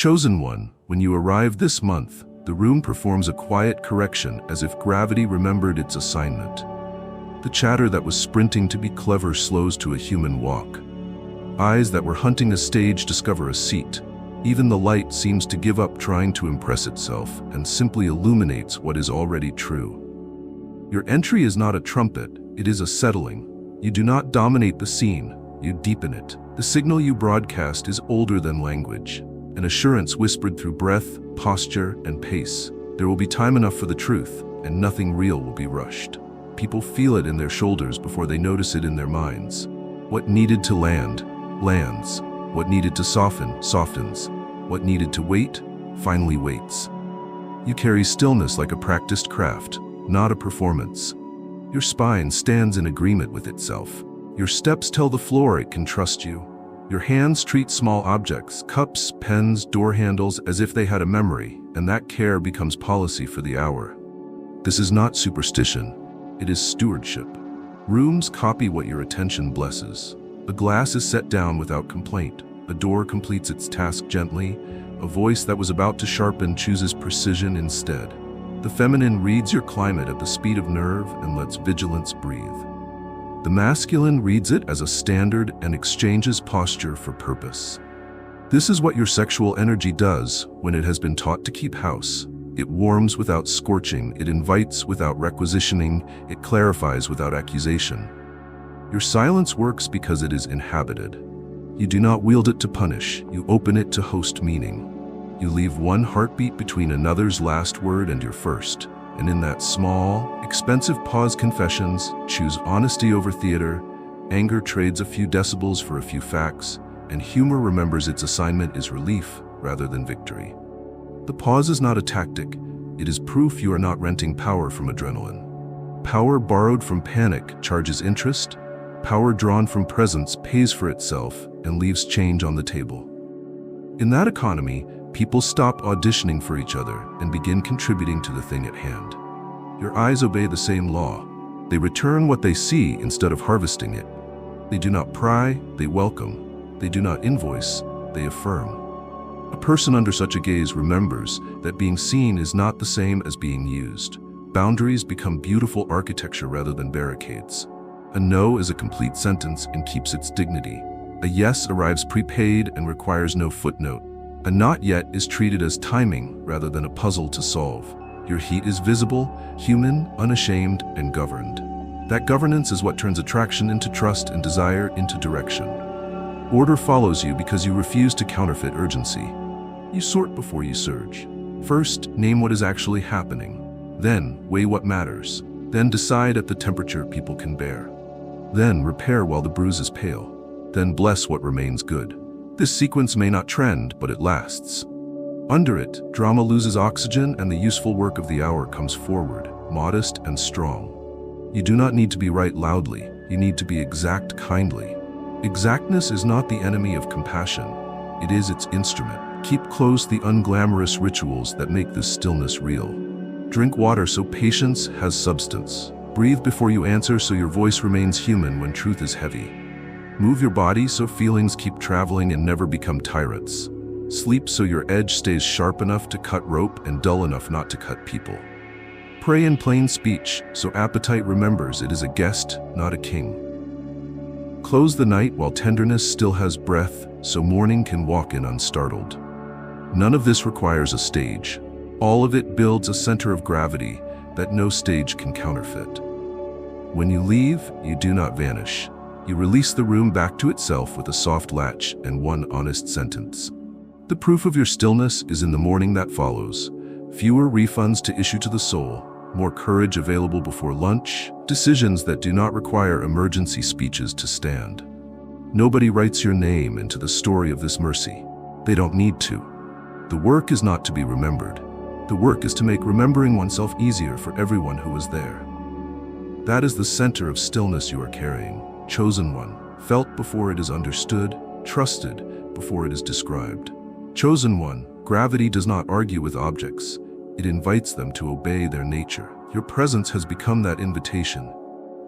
Chosen one, when you arrive this month, the room performs a quiet correction as if gravity remembered its assignment. The chatter that was sprinting to be clever slows to a human walk. Eyes that were hunting a stage discover a seat. Even the light seems to give up trying to impress itself and simply illuminates what is already true. Your entry is not a trumpet, it is a settling. You do not dominate the scene, you deepen it. The signal you broadcast is older than language, an assurance whispered through breath, posture, and pace. There will be time enough for the truth, and nothing real will be rushed. People feel it in their shoulders before they notice it in their minds. What needed to land, lands. What needed to soften, softens. What needed to wait, finally waits. You carry stillness like a practiced craft, not a performance. Your spine stands in agreement with itself. Your steps tell the floor it can trust you. Your hands treat small objects, cups, pens, door handles, as if they had a memory, and that care becomes policy for the hour. This is not superstition, it is stewardship. Rooms copy what your attention blesses. A glass is set down without complaint. A door completes its task gently. A voice that was about to sharpen chooses precision instead. The feminine reads your climate at the speed of nerve and lets vigilance breathe. The masculine reads it as a standard and exchanges posture for purpose. This is what your sexual energy does when it has been taught to keep house. It warms without scorching, it invites without requisitioning, it clarifies without accusation. Your silence works because it is inhabited. You do not wield it to punish, you open it to host meaning. You leave one heartbeat between another's last word and your first, and in that small, expensive pause confessions, choose honesty over theater, anger trades a few decibels for a few facts, and humor remembers its assignment is relief rather than victory. The pause is not a tactic, it is proof you are not renting power from adrenaline. Power borrowed from panic charges interest. Power drawn from presence pays for itself and leaves change on the table. In that economy, people stop auditioning for each other and begin contributing to the thing at hand. Your eyes obey the same law. They return what they see instead of harvesting it. They do not pry, they welcome. They do not invoice, they affirm. A person under such a gaze remembers that being seen is not the same as being used. Boundaries become beautiful architecture rather than barricades. A no is a complete sentence and keeps its dignity. A yes arrives prepaid and requires no footnote. A not yet is treated as timing rather than a puzzle to solve. Your heat is visible, human, unashamed, and governed. That governance is what turns attraction into trust and desire into direction. Order follows you because you refuse to counterfeit urgency. You sort before you surge. First, name what is actually happening. Then, weigh what matters. Then decide at the temperature people can bear. Then repair while the bruise is pale. Then bless what remains good. This sequence may not trend, but it lasts. Under it, drama loses oxygen and the useful work of the hour comes forward, modest and strong. You do not need to be right loudly, you need to be exact kindly. Exactness is not the enemy of compassion, it is its instrument. Keep close the unglamorous rituals that make this stillness real. Drink water so patience has substance. Breathe before you answer so your voice remains human when truth is heavy. Move your body so feelings keep traveling and never become tyrants. Sleep so your edge stays sharp enough to cut rope and dull enough not to cut people. Pray in plain speech so appetite remembers it is a guest, not a king. Close the night while tenderness still has breath so morning can walk in unstartled. None of this requires a stage. All of it builds a center of gravity that no stage can counterfeit. When you leave, you do not vanish. You release the room back to itself with a soft latch and one honest sentence. The proof of your stillness is in the morning that follows. Fewer refunds to issue to the soul, more courage available before lunch, decisions that do not require emergency speeches to stand. Nobody writes your name into the story of this mercy. They don't need to. The work is not to be remembered. The work is to make remembering oneself easier for everyone who was there. That is the center of stillness you are carrying, chosen one, felt before it is understood, trusted before it is described. Chosen one, gravity does not argue with objects. It invites them to obey their nature. Your presence has become that invitation.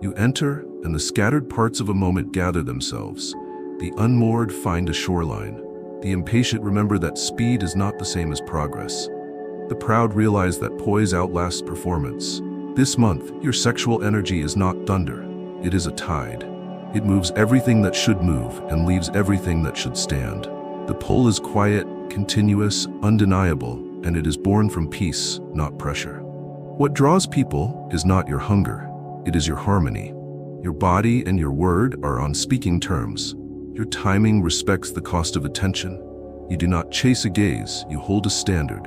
You enter, and the scattered parts of a moment gather themselves. The unmoored find a shoreline. The impatient remember that speed is not the same as progress. The proud realize that poise outlasts performance. This month, your sexual energy is not thunder. It is a tide. It moves everything that should move and leaves everything that should stand. The pull is quiet, continuous, undeniable, and it is born from peace, not pressure. What draws people is not your hunger. It is your harmony. Your body and your word are on speaking terms. Your timing respects the cost of attention. You do not chase a gaze, you hold a standard.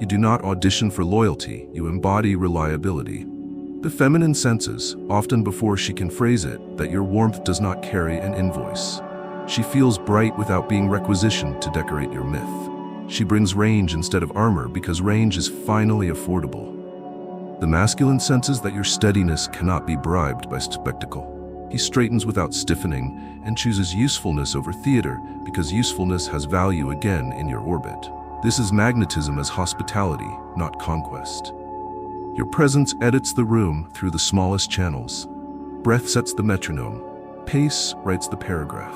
You do not audition for loyalty, you embody reliability. The feminine senses, often before she can phrase it, that your warmth does not carry an invoice. She feels bright without being requisitioned to decorate your myth. She brings range instead of armor because range is finally affordable. The masculine senses that your steadiness cannot be bribed by spectacle. He straightens without stiffening and chooses usefulness over theater because usefulness has value again in your orbit. This is magnetism as hospitality, not conquest. Your presence edits the room through the smallest channels. Breath sets the metronome. Pace writes the paragraph.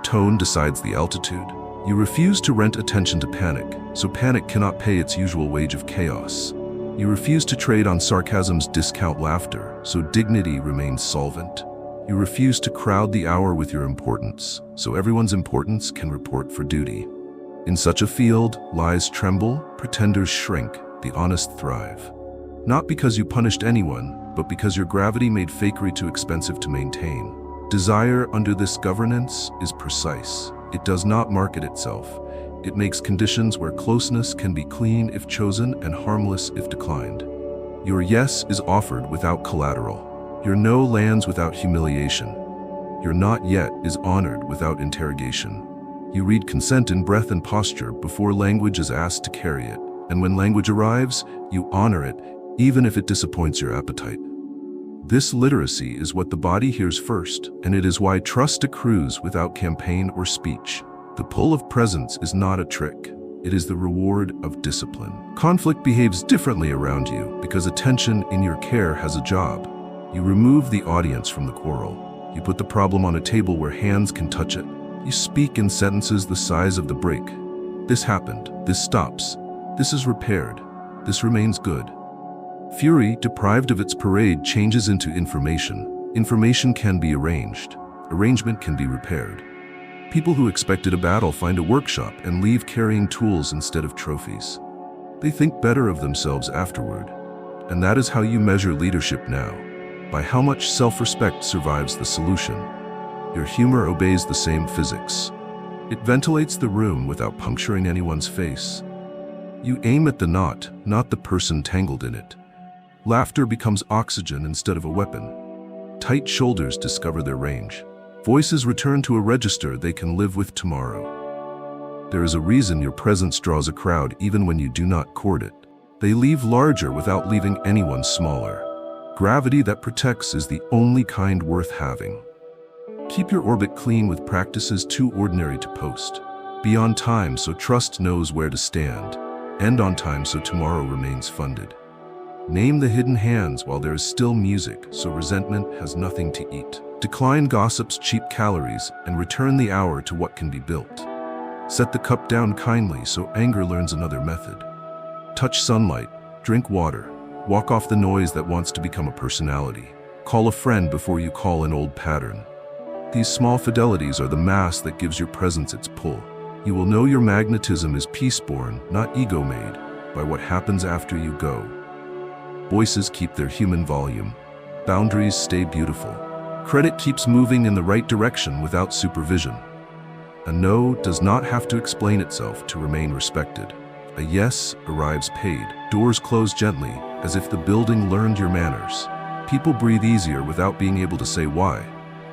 Tone decides the altitude. You refuse to rent attention to panic, so panic cannot pay its usual wage of chaos. You refuse to trade on sarcasm's discount laughter, so dignity remains solvent. You refuse to crowd the hour with your importance, so everyone's importance can report for duty. In such a field, lies tremble, pretenders shrink, the honest thrive. Not because you punished anyone, but because your gravity made fakery too expensive to maintain. Desire under this governance is precise. It does not market itself. It makes conditions where closeness can be clean if chosen and harmless if declined. Your yes is offered without collateral. Your no lands without humiliation. Your not yet is honored without interrogation. You read consent in breath and posture before language is asked to carry it. And when language arrives, you honor it, even if it disappoints your appetite. This literacy is what the body hears first, and it is why trust accrues without campaign or speech. The pull of presence is not a trick. It is the reward of discipline. Conflict behaves differently around you because attention in your care has a job. You remove the audience from the quarrel. You put the problem on a table where hands can touch it. You speak in sentences the size of the break. This happened. This stops. This is repaired. This remains good. Fury, deprived of its parade, changes into information. Information can be arranged. Arrangement can be repaired. People who expected a battle find a workshop and leave carrying tools instead of trophies. They think better of themselves afterward. And that is how you measure leadership now, by how much self-respect survives the solution. Your humor obeys the same physics. It ventilates the room without puncturing anyone's face. You aim at the knot, not the person tangled in it. Laughter becomes oxygen instead of a weapon. Tight shoulders discover their range. Voices return to a register they can live with tomorrow. There is a reason your presence draws a crowd even when you do not court it. They leave larger without leaving anyone smaller. Gravity that protects is the only kind worth having. Keep your orbit clean with practices too ordinary to post. Be on time so trust knows where to stand. End on time so tomorrow remains funded. Name the hidden hands while there is still music so resentment has nothing to eat. Decline gossip's cheap calories and return the hour to what can be built. Set the cup down kindly so anger learns another method. Touch sunlight, drink water, walk off the noise that wants to become a personality. Call a friend before you call an old pattern. These small fidelities are the mass that gives your presence its pull. You will know your magnetism is peace-born, not ego-made, by what happens after you go. Voices keep their human volume. Boundaries stay beautiful. Credit keeps moving in the right direction without supervision. A no does not have to explain itself to remain respected. A yes arrives paid. Doors close gently, as if the building learned your manners. People breathe easier without being able to say why.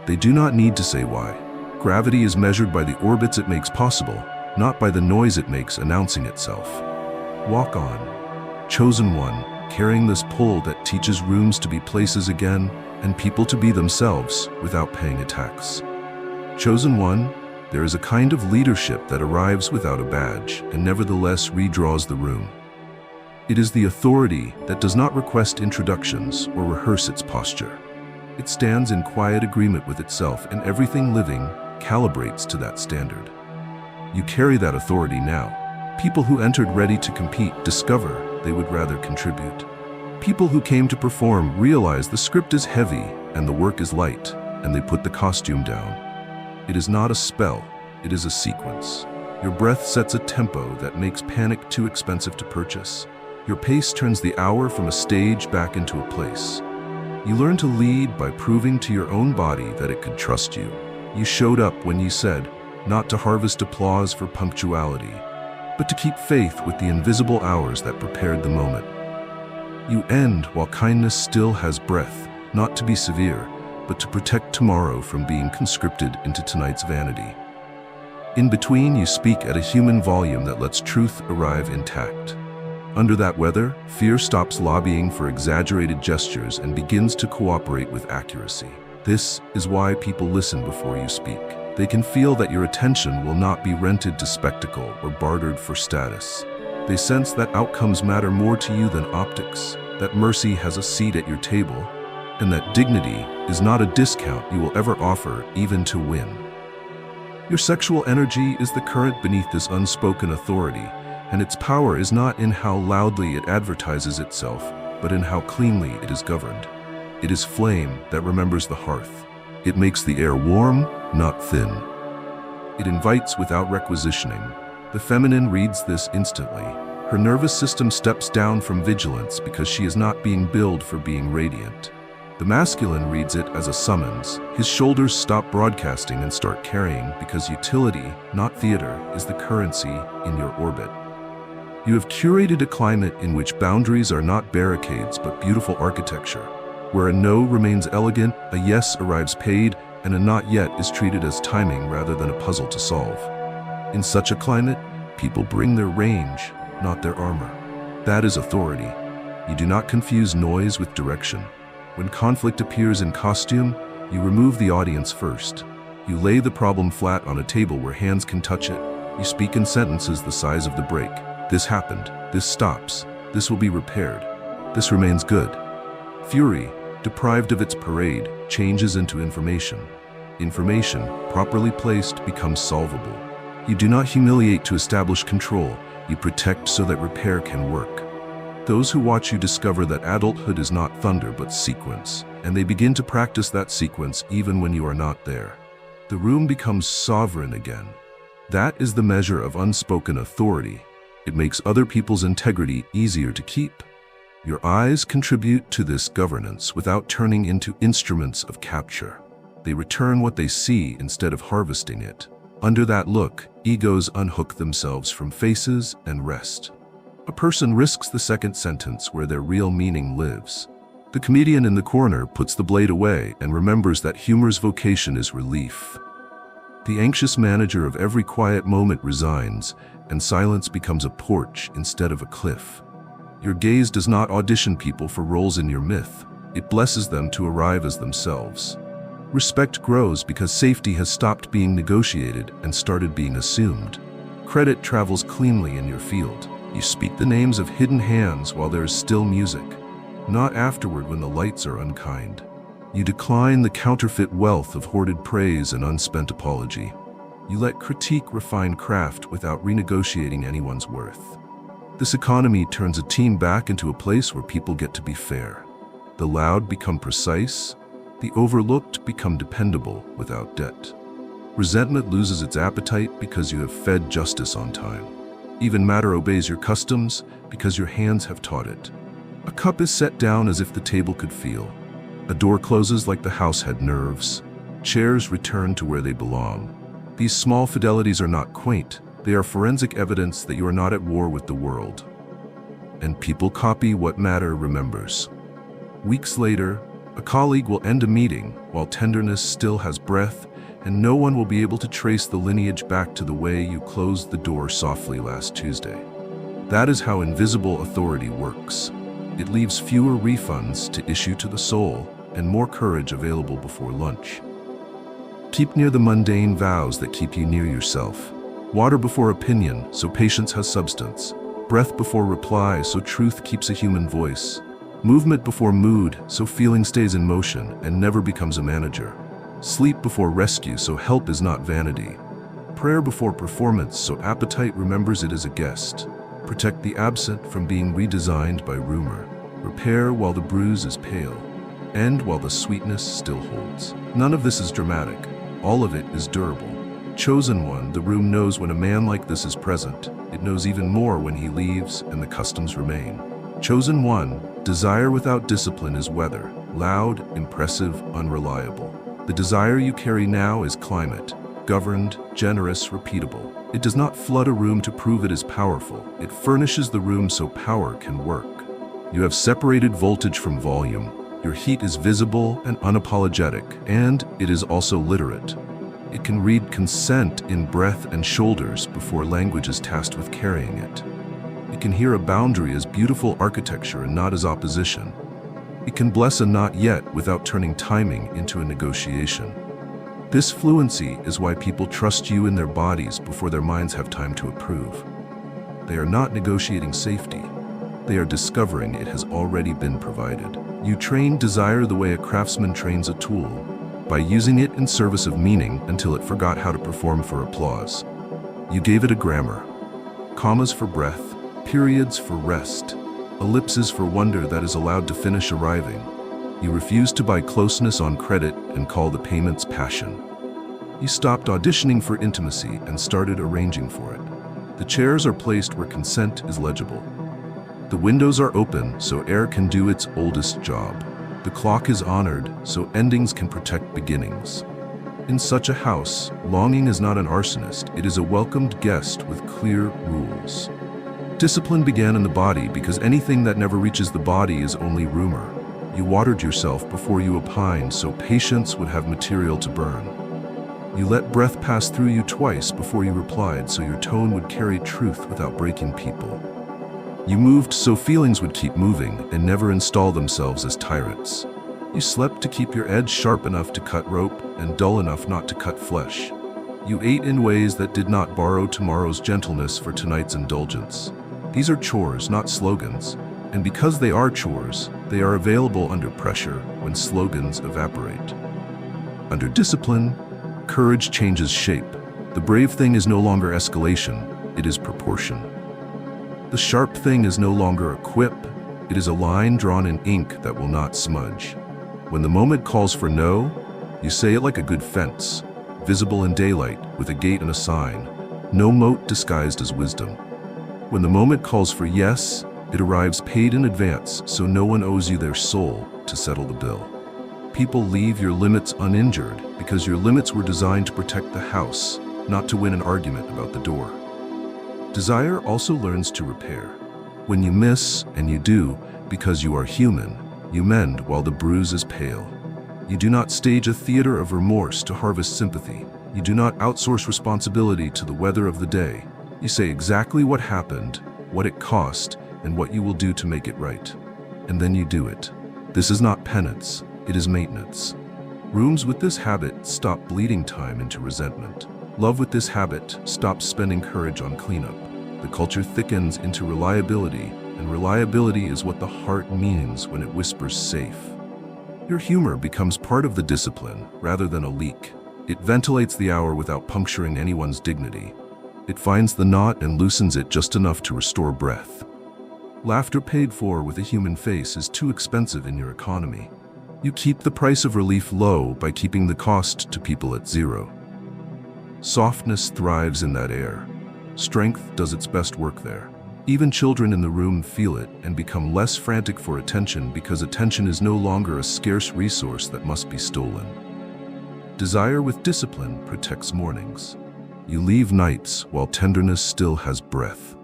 They do not need to say why. Gravity is measured by the orbits it makes possible, not by the noise it makes announcing itself. Walk on. Chosen one, carrying this pull that teaches rooms to be places again and people to be themselves without paying a tax. Chosen one, there is a kind of leadership that arrives without a badge and nevertheless redraws the room. It is the authority that does not request introductions or rehearse its posture. It stands in quiet agreement with itself, and everything living calibrates to that standard. You carry that authority now. People who entered ready to compete discover they would rather contribute. People who came to perform realize the script is heavy and the work is light, and they put the costume down. It is not a spell, it is a sequence. Your breath sets a tempo that makes panic too expensive to purchase. Your pace turns the hour from a stage back into a place. You learn to lead by proving to your own body that it could trust you. You showed up when you said, not to harvest applause for punctuality, but to keep faith with the invisible hours that prepared the moment. You end while kindness still has breath, not to be severe, but to protect tomorrow from being conscripted into tonight's vanity. In between, you speak at a human volume that lets truth arrive intact. Under that weather, fear stops lobbying for exaggerated gestures and begins to cooperate with accuracy. This is why people listen before you speak. They can feel that your attention will not be rented to spectacle or bartered for status. They sense that outcomes matter more to you than optics, that mercy has a seat at your table, and that dignity is not a discount you will ever offer even to win. Your sexual energy is the current beneath this unspoken authority, and its power is not in how loudly it advertises itself, but in how cleanly it is governed. It is flame that remembers the hearth. It makes the air warm, not thin. It invites without requisitioning. The feminine reads this instantly. Her nervous system steps down from vigilance because she is not being billed for being radiant. The masculine reads it as a summons. His shoulders stop broadcasting and start carrying because utility, not theater, is the currency in your orbit. You have curated a climate in which boundaries are not barricades but beautiful architecture, where a no remains elegant, a yes arrives paid, and a not yet is treated as timing rather than a puzzle to solve. In such a climate, people bring their range, not their armor. That is authority. You do not confuse noise with direction. When conflict appears in costume, you remove the audience first. You lay the problem flat on a table where hands can touch it. You speak in sentences the size of the break. This happened. This stops. This will be repaired. This remains good. Fury, deprived of its parade, changes into information. Information, properly placed, becomes solvable. You do not humiliate to establish control. You protect so that repair can work. Those who watch you discover that adulthood is not thunder but sequence, and they begin to practice that sequence even when you are not there. The room becomes sovereign again. That is the measure of unspoken authority. It makes other people's integrity easier to keep. Your eyes contribute to this governance without turning into instruments of capture. They return what they see instead of harvesting it. Under that look, egos unhook themselves from faces and rest. A person risks the second sentence where their real meaning lives. The comedian in the corner puts the blade away and remembers that humor's vocation is relief. The anxious manager of every quiet moment resigns, and silence becomes a porch instead of a cliff. Your gaze does not audition people for roles in your myth. It blesses them to arrive as themselves. Respect grows because safety has stopped being negotiated and started being assumed. Credit travels cleanly in your field. You speak the names of hidden hands while there is still music, not afterward when the lights are unkind. You decline the counterfeit wealth of hoarded praise and unspent apology. You let critique refine craft without renegotiating anyone's worth. This economy turns a team back into a place where people get to be fair. The loud become precise. The overlooked become dependable without debt. Resentment loses its appetite because you have fed justice on time. Even matter obeys your customs because your hands have taught it. A cup is set down as if the table could feel. A door closes like the house had nerves. Chairs return to where they belong. These small fidelities are not quaint. They are forensic evidence that you are not at war with the world. And people copy what matter remembers. Weeks later, a colleague will end a meeting while tenderness still has breath, and no one will be able to trace the lineage back to the way you closed the door softly last Tuesday. That is how invisible authority works. It leaves fewer refunds to issue to the soul and more courage available before lunch. Keep near the mundane vows that keep you near yourself. Water before opinion, so patience has substance. Breath before reply, so truth keeps a human voice. Movement before mood, so feeling stays in motion and never becomes a manager. Sleep before rescue, so help is not vanity. Prayer before performance so appetite remembers it as a guest. Protect the absent from being redesigned by rumor. Repair while the bruise is pale. End while the sweetness still holds. None of this is dramatic. All of it is durable. Chosen one, the room knows when a man like this is present. It knows even more when he leaves and the customs remain. Chosen one, desire without discipline is weather. Loud, impressive, unreliable. The desire you carry now is climate. Governed, generous, repeatable. It does not flood a room to prove it is powerful. It furnishes the room so power can work. You have separated voltage from volume. Your heat is visible and unapologetic, and it is also literate. It can read consent in breath and shoulders before language is tasked with carrying it. It can hear a boundary as beautiful architecture and not as opposition. It can bless a not yet without turning timing into a negotiation. This fluency is why people trust you in their bodies before their minds have time to approve. They are not negotiating safety. They are discovering it has already been provided. You train desire the way a craftsman trains a tool, by using it in service of meaning until it forgot how to perform for applause. You gave it a grammar, commas for breath, periods for rest, ellipses for wonder that is allowed to finish arriving. You refused to buy closeness on credit and call the payments passion. You stopped auditioning for intimacy and started arranging for it. The chairs are placed where consent is legible. The windows are open so air can do its oldest job. The clock is honored so endings can protect beginnings. In such a house, longing is not an arsonist, it is a welcomed guest with clear rules. Discipline began in the body because anything that never reaches the body is only rumor. You watered yourself before you opined so patience would have material to burn. You let breath pass through you twice before you replied so your tone would carry truth without breaking people. You moved so feelings would keep moving and never install themselves as tyrants. You slept to keep your edge sharp enough to cut rope and dull enough not to cut flesh. You ate in ways that did not borrow tomorrow's gentleness for tonight's indulgence. These are chores, not slogans. And because they are chores, they are available under pressure when slogans evaporate. Under discipline, courage changes shape. The brave thing is no longer escalation, it is proportion. The sharp thing is no longer a quip, it is a line drawn in ink that will not smudge. When the moment calls for no, you say it like a good fence, visible in daylight with a gate and a sign, no moat disguised as wisdom. When the moment calls for yes, it arrives paid in advance so no one owes you their soul to settle the bill. People leave your limits uninjured because your limits were designed to protect the house, not to win an argument about the door. Desire also learns to repair. When you miss, and you do, because you are human, you mend while the bruise is pale. You do not stage a theater of remorse to harvest sympathy. You do not outsource responsibility to the weather of the day. You say exactly what happened, what it cost, and what you will do to make it right. And then you do it. This is not penance, it is maintenance. Rooms with this habit stop bleeding time into resentment. Love with this habit stops spending courage on cleanup. The culture thickens into reliability, and reliability is what the heart means when it whispers safe. Your humor becomes part of the discipline rather than a leak. It ventilates the hour without puncturing anyone's dignity. It finds the knot and loosens it just enough to restore breath. Laughter paid for with a human face is too expensive in your economy. You keep the price of relief low by keeping the cost to people at zero. Softness thrives in that air. Strength does its best work there. Even children in the room feel it and become less frantic for attention because attention is no longer a scarce resource that must be stolen. Desire with discipline protects mornings. You leave nights while tenderness still has breath.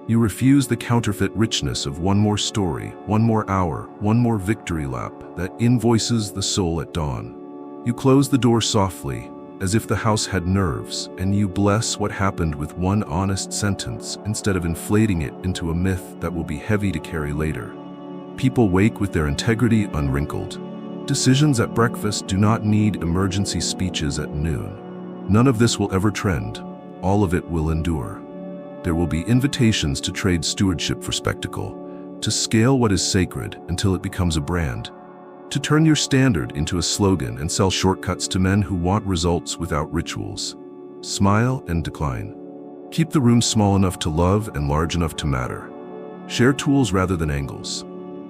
You refuse the counterfeit richness of one more story, one more hour, one more victory lap that invoices the soul at dawn. You close the door softly, as if the house had nerves, and you bless what happened with one honest sentence instead of inflating it into a myth that will be heavy to carry later. People wake with their integrity unwrinkled. Decisions at breakfast do not need emergency speeches at noon. None of this will ever trend. All of it will endure. There will be invitations to trade stewardship for spectacle, to scale what is sacred until it becomes a brand, to turn your standard into a slogan and sell shortcuts to men who want results without rituals. Smile and decline. Keep the room small enough to love and large enough to matter. Share tools rather than angles.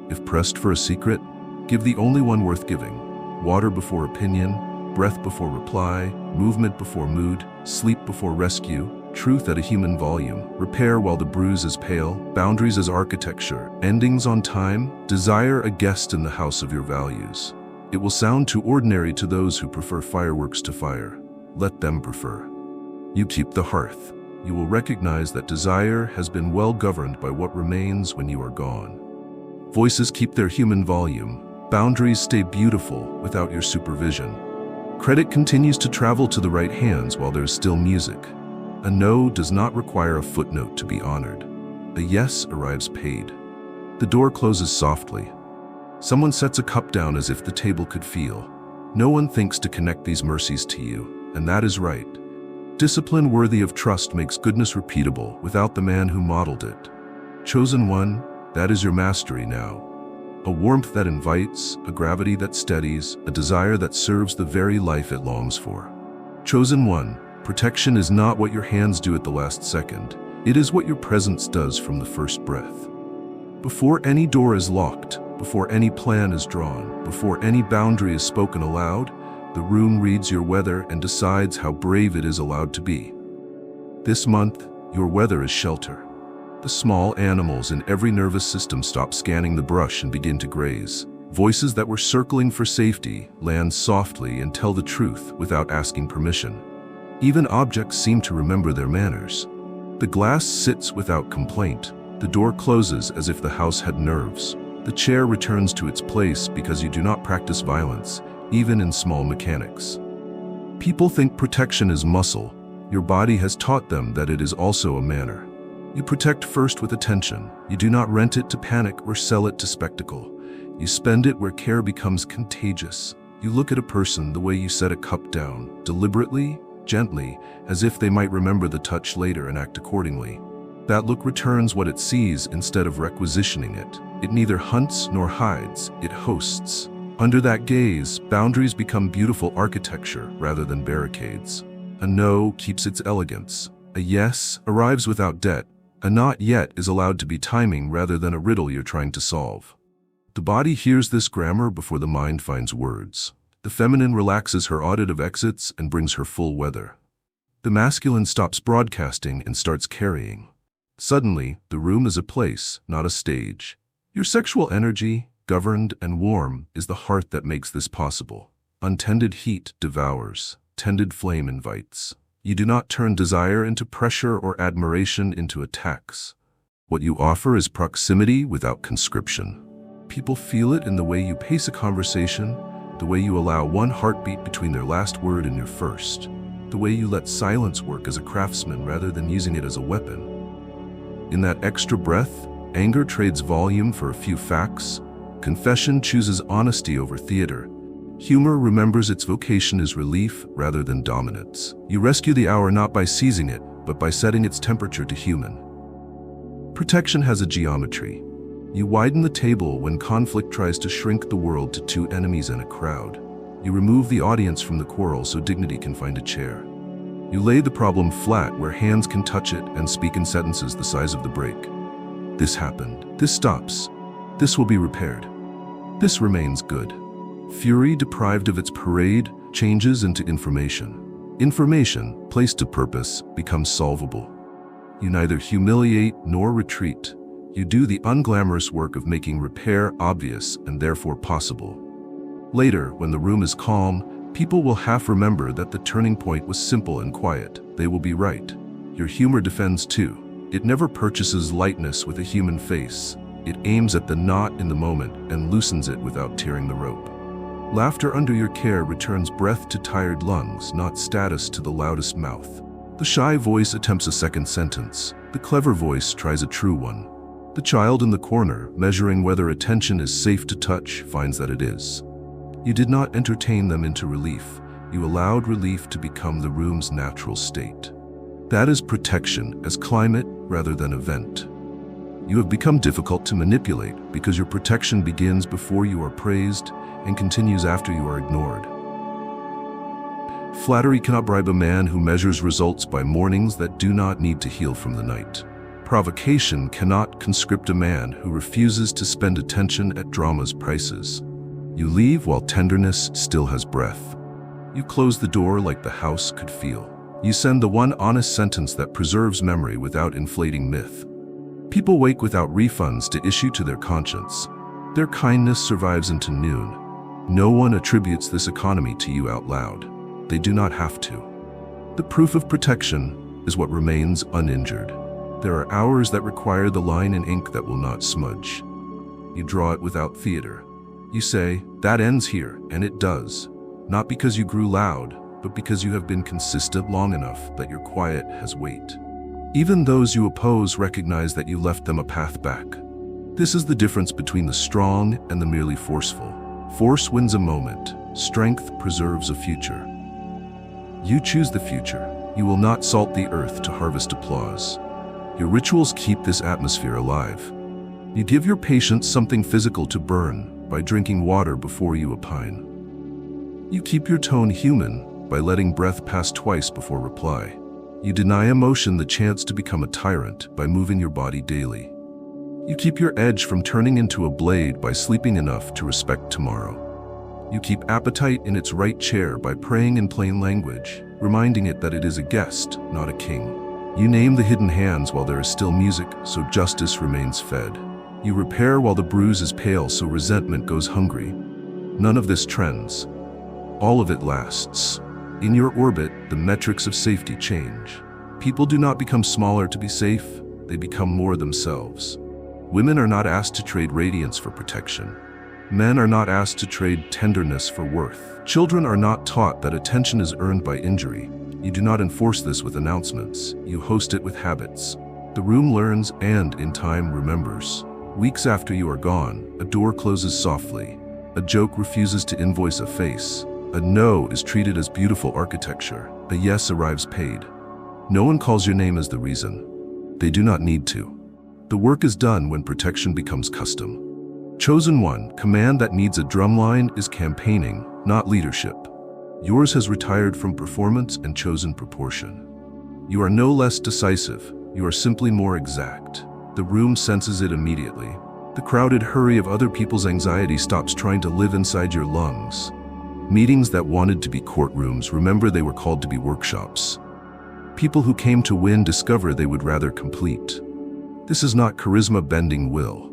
If pressed for a secret, give the only one worth giving. Water before opinion, breath before reply, movement before mood, sleep before rescue, truth at a human volume, repair while the bruise is pale, boundaries as architecture, endings on time, desire a guest in the house of your values. It will sound too ordinary to those who prefer fireworks to fire. Let them prefer. You keep the hearth. You will recognize that desire has been well governed by what remains when you are gone. Voices keep their human volume. Boundaries stay beautiful without your supervision. Credit continues to travel to the right hands while there's still music. A no does not require a footnote to be honored. A yes arrives paid. The door closes softly. Someone sets a cup down as if the table could feel. No one thinks to connect these mercies to you, and that is right. Discipline worthy of trust makes goodness repeatable without the man who modeled it. Chosen one, that is your mastery now. A warmth that invites, a gravity that steadies, a desire that serves the very life it longs for. Chosen one, protection is not what your hands do at the last second. It is what your presence does from the first breath. Before any door is locked, before any plan is drawn, before any boundary is spoken aloud, the room reads your weather and decides how brave it is allowed to be. This month, your weather is shelter. The small animals in every nervous system stop scanning the brush and begin to graze. Voices that were circling for safety land softly and tell the truth without asking permission. Even objects seem to remember their manners. The glass sits without complaint. The door closes as if the house had nerves. The chair returns to its place because you do not practice violence, even in small mechanics. People think protection is muscle. Your body has taught them that it is also a manner. You protect first with attention. You do not rent it to panic or sell it to spectacle. You spend it where care becomes contagious. You look at a person the way you set a cup down, deliberately, gently, as if they might remember the touch later and act accordingly. That look returns what it sees instead of requisitioning it. It neither hunts nor hides, it hosts. Under that gaze, boundaries become beautiful architecture rather than barricades. A no keeps its elegance. A yes arrives without debt. A not yet is allowed to be timing rather than a riddle you're trying to solve. The body hears this grammar before the mind finds words. The feminine relaxes her audit of exits and brings her full weather. The masculine stops broadcasting and starts carrying. Suddenly, the room is a place, not a stage. Your sexual energy, governed and warm, is the heart that makes this possible. Untended heat devours, tended flame invites. You do not turn desire into pressure or admiration into attacks. What you offer is proximity without conscription. People feel it in the way you pace a conversation, the way you allow one heartbeat between their last word and your first, the way you let silence work as a craftsman rather than using it as a weapon. In that extra breath, anger trades volume for a few facts. Confession chooses honesty over theater. Humor remembers its vocation is relief rather than dominance. You rescue the hour not by seizing it, but by setting its temperature to human. Protection has a geometry. You widen the table when conflict tries to shrink the world to two enemies and a crowd. You remove the audience from the quarrel so dignity can find a chair. You lay the problem flat where hands can touch it and speak in sentences the size of the break. This happened. This stops. This will be repaired. This remains good. Fury deprived of its parade changes into information. Information, placed to purpose, becomes solvable. You neither humiliate nor retreat. You do the unglamorous work of making repair obvious and therefore possible. Later, when the room is calm, people will half remember that the turning point was simple and quiet. They will be right. Your humor defends too. It never purchases lightness with a human face. It aims at the knot in the moment and loosens it without tearing the rope. Laughter under your care returns breath to tired lungs, not status to the loudest mouth. The shy voice attempts a second sentence. The clever voice tries a true one. The child in the corner, measuring whether attention is safe to touch, finds that it is. You did not entertain them into relief. You allowed relief to become the room's natural state. That is protection as climate rather than event. You have become difficult to manipulate because your protection begins before you are praised and continues after you are ignored. Flattery cannot bribe a man who measures results by mornings that do not need to heal from the night. Provocation cannot conscript a man who refuses to spend attention at drama's prices. You leave while tenderness still has breath. You close the door like the house could feel. You send the one honest sentence that preserves memory without inflating myth. People wake without refunds to issue to their conscience. Their kindness survives into noon. No one attributes this economy to you out loud. They do not have to. The proof of protection is what remains uninjured. There are hours that require the line in ink that will not smudge. You draw it without theater. You say, that ends here, and it does. Not because you grew loud, but because you have been consistent long enough that your quiet has weight. Even those you oppose recognize that you left them a path back. This is the difference between the strong and the merely forceful. Force wins a moment. Strength preserves a future. You choose the future. You will not salt the earth to harvest applause. Your rituals keep this atmosphere alive. You give your patients something physical to burn by drinking water before you opine. You keep your tone human by letting breath pass twice before reply. You deny emotion the chance to become a tyrant by moving your body daily. You keep your edge from turning into a blade by sleeping enough to respect tomorrow. You keep appetite in its right chair by praying in plain language, reminding it that it is a guest, not a king. You name the hidden hands while there is still music, so justice remains fed. You repair while the bruise is pale, so resentment goes hungry. None of this trends. All of it lasts. In your orbit, the metrics of safety change. People do not become smaller to be safe, they become more themselves. Women are not asked to trade radiance for protection. Men are not asked to trade tenderness for worth. Children are not taught that attention is earned by injury. You do not enforce this with announcements. You host it with habits. The room learns and, in time, remembers. Weeks after you are gone, a door closes softly. A joke refuses to invoice a face. A no is treated as beautiful architecture. A yes arrives paid. No one calls your name as the reason. They do not need to. The work is done when protection becomes custom. Chosen one, command that needs a drumline is campaigning, not leadership. Yours has retired from performance and chosen proportion. You are no less decisive, you are simply more exact. The room senses it immediately. The crowded hurry of other people's anxiety stops trying to live inside your lungs. Meetings that wanted to be courtrooms remember they were called to be workshops. People who came to win discover they would rather complete. This is not charisma bending will.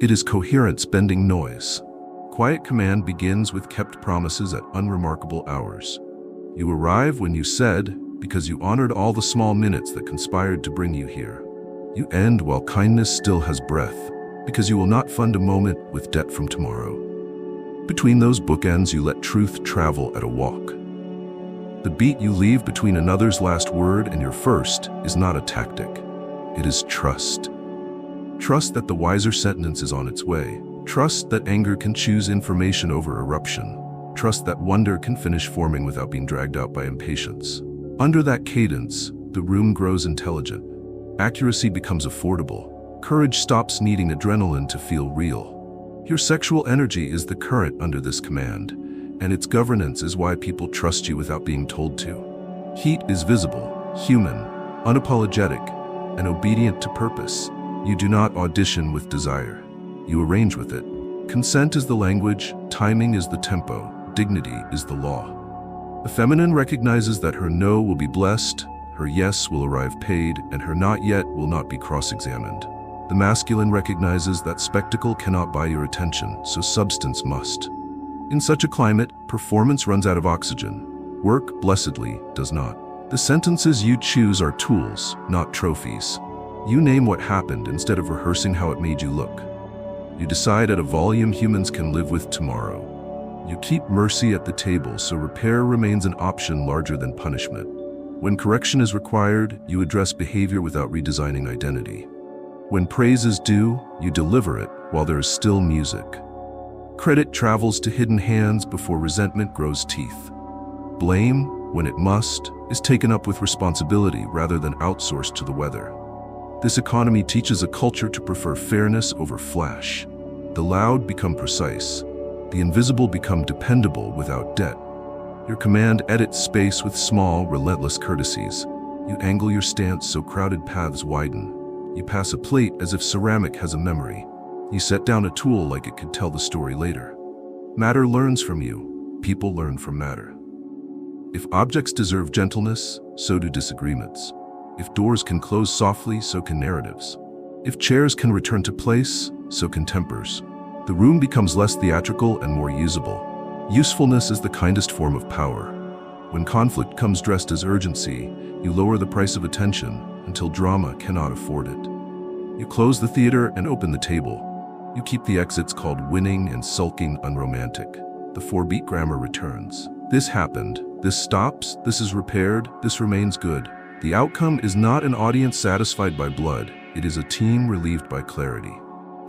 It is coherence bending noise. Quiet command begins with kept promises at unremarkable hours. You arrive when you said, because you honored all the small minutes that conspired to bring you here. You end while kindness still has breath, because you will not fund a moment with debt from tomorrow. Between those bookends, you let truth travel at a walk. The beat you leave between another's last word and your first is not a tactic. It is trust. Trust that the wiser sentence is on its way. Trust that anger can choose information over eruption. Trust that wonder can finish forming without being dragged out by impatience. Under that cadence, the room grows intelligent. Accuracy becomes affordable. Courage stops needing adrenaline to feel real. Your sexual energy is the current under this command, and its governance is why people trust you without being told to. Heat is visible, human, unapologetic, and obedient to purpose. You do not audition with desire. You arrange with it. Consent is the language, timing is the tempo, dignity is the law. The feminine recognizes that her no will be blessed, her yes will arrive paid, and her not yet will not be cross-examined. The masculine recognizes that spectacle cannot buy your attention, so substance must. In such a climate, performance runs out of oxygen. Work, blessedly, does not. The sentences you choose are tools, not trophies. You name what happened instead of rehearsing how it made you look. You decide at a volume humans can live with tomorrow. You keep mercy at the table so repair remains an option larger than punishment. When correction is required, you address behavior without redesigning identity. When praise is due, you deliver it while there is still music. Credit travels to hidden hands before resentment grows teeth. Blame, when it must, is taken up with responsibility rather than outsourced to the weather. This economy teaches a culture to prefer fairness over flash. The loud become precise. The invisible become dependable without debt. Your command edits space with small, relentless courtesies. You angle your stance so crowded paths widen. You pass a plate as if ceramic has a memory. You set down a tool like it could tell the story later. Matter learns from you. People learn from matter. If objects deserve gentleness, so do disagreements. If doors can close softly, so can narratives. If chairs can return to place, so can tempers. The room becomes less theatrical and more usable. Usefulness is the kindest form of power. When conflict comes dressed as urgency, you lower the price of attention until drama cannot afford it. You close the theater and open the table. You keep the exits called winning and sulking unromantic. The 4-beat grammar returns. This happened. This stops. This is repaired. This remains good. The outcome is not an audience satisfied by blood. It is a team relieved by clarity.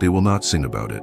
They will not sing about it.